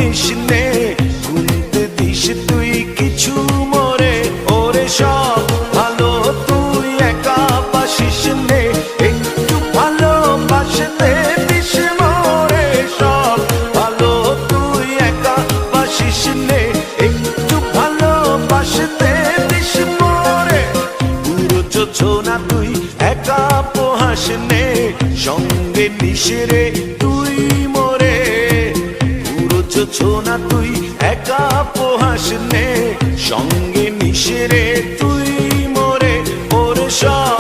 নিস নে, গুনতে দিস তুই কিছু মোরে, ওরে সব ভালো তুই একা বাসিস নে, একটু ভালোবাসতে দিস মোরে, সব ভালো তুই একা বাসিস নে, একটু ভালোবাসতে দিস মোরে। পুরো যোজনা তুই একা পোহাস নে, সঙ্গে নিস রে তুই মোরে, পুরো যোজনা তুই একা পোহাস নে, সঙ্গে নিস রে তুই মোরে, ওরে সব